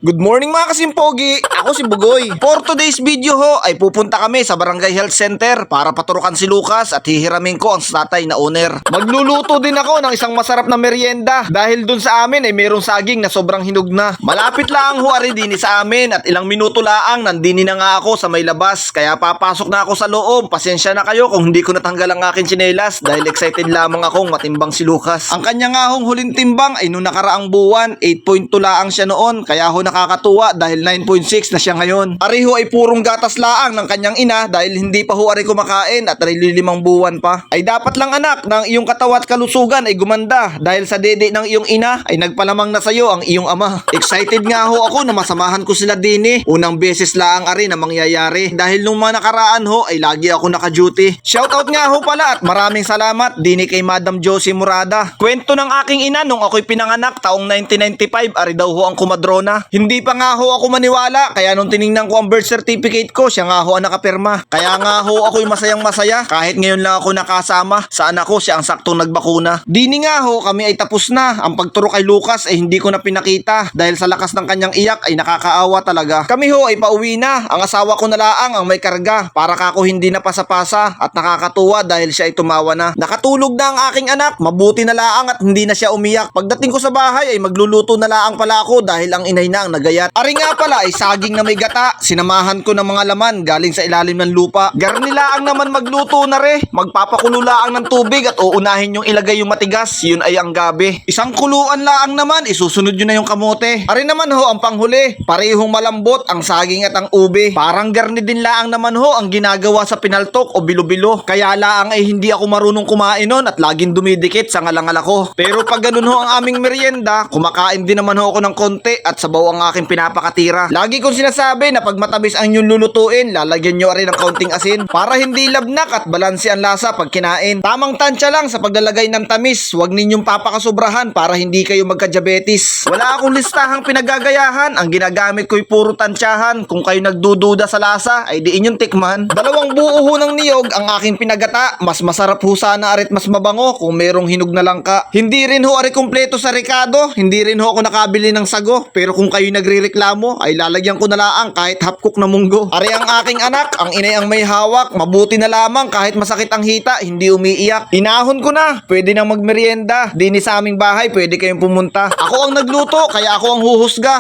Good morning mga kasimpogi! Ako si Bugoy. For today's video ho ay pupunta kami sa Barangay Health Center para paturukan si Lucas at hihiramin ko ang tatay na owner. Magluluto din ako ng isang masarap na merienda dahil dun sa amin ay mayroong saging na sobrang hinog na. Malapit lang ho ari din sa amin at ilang minuto laang nandini na nga ako sa may labas kaya papasok na ako sa loob. Pasensya na kayo kung hindi ko natanggal ang aking tsinelas dahil excited lamang akong matimbang si Lucas. Ang kanya nga hong huling timbang ay nung nakaraang buwan 8.2 laang siya noon kaya ho nakakatuwa dahil 9.6 na siya ngayon. Ariho ay purong gatas laang ng kanyang ina dahil hindi pa ho ari kumakain at lilimang buwan pa. Ay dapat lang anak ng iyong katawan at kalusugan ay gumanda dahil sa dede ng iyong ina ay nagpalamang na sayo ang iyong ama. Excited nga ho ako na masamahan ko sila dini. Unang beses laang ari na mangyayari dahil nung mga nakaraan ho ay lagi ako naka-duty. Shoutout nga ho pala at maraming salamat dini kay Madam Josie Murada. Kwento ng aking ina nung ako'y pinanganak taong 1995 ari daw ho ang kumadrona. Hindi pa nga ho ako maniwala kaya nung tiningnan ko ang birth certificate ko siya nga ho ang nakapirma. Kaya nga ho ako'y masayang masaya kahit ngayon lang ako nakasama sa anak ko siya ang saktong nagbakuna. Dini nga ho kami ay tapos na. Ang pagturo kay Lucas ay hindi ko na pinakita dahil sa lakas ng kanyang iyak ay nakakaawa talaga. Kami ho ay pauwi na. Ang asawa ko na laang ang may karga para kako hindi na pasapasa at nakakatuwa dahil siya ay tumawa na. Nakatulog na ang aking anak. Mabuti na laang at hindi na siya umiyak. Pagdating ko sa bahay ay magluluto na laang pala ako dahil ang inay na ang nagayat. Ari nga pala ay saging na may gata. Sinamahan ko ng mga laman galing sa ilalim ng lupa. Garnilaang naman magluto na re. Magpapakulo laang ng tubig at uunahin yung ilagay yung matigas. Yun ay ang gabi. Isang kuluan laang naman isusunod yun na yung kamote. Ari naman ho ang panghuli. Parehong malambot ang saging at ang ube. Parang garni din laang naman ho ang ginagawa sa pinaltok o bilo-bilo. Kaya laang ay hindi ako marunong kumain nun at laging dumidikit sa ngalangal ako. Pero pag ganun ho ang aming merienda, kumakain din naman ho ako ng konti at sabaw ang aking pinapakatira. Lagi kong sinasabi na pag matamis ang inyong lulutuin, lalagyan nyo rin ng kaunting asin para hindi labnak at balanse ang lasa pag kinain. Tamang tansya lang sa paglalagay ng tamis. Huwag ninyong papakasobrahan para hindi kayo magka-diabetes. Wala akong listahang pinagagayahan. Ang ginagamit ko'y puro tansyahan. Kung kayo nagdududa sa lasa, ay diin yung tikman. 2 buo ho ng niyog ang aking pinagata. Mas masarap ho sana arit mas mabango kung merong hinog na langka. Hindi rin ho ari kumpleto sa rekado. Hindi rin ho ako nakabili ng sago. Pero kung kayo nagrereklamo, ay lalagyan ko na laang kahit half cook na munggo. Ari ang aking anak, ang inay ang may hawak. Mabuti na lamang kahit masakit ang hita, hindi umiiyak. Inahon ko na, pwede nang magmerienda. Dini sa aming bahay, pwede kayong pumunta. Ako ang nagluto, kaya ako ang huhusga.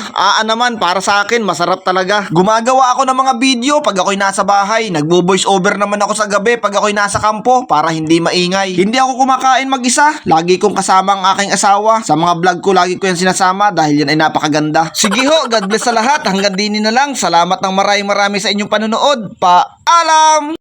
Naman, para sa akin, masarap talaga. Gumagawa ako ng mga video pag ako'y nasa bahay. Nagbo-voice over naman ako sa gabi pag ako'y nasa kampo para hindi maingay. Hindi ako kumakain mag-isa. Lagi kong kasama ang aking asawa. Sa mga vlog ko, lagi ko yan sinasama dahil yan ay napakaganda. Sige ho, God bless sa lahat. Hanggang dini na lang. Salamat ng marami sa inyong panonood. Paalam!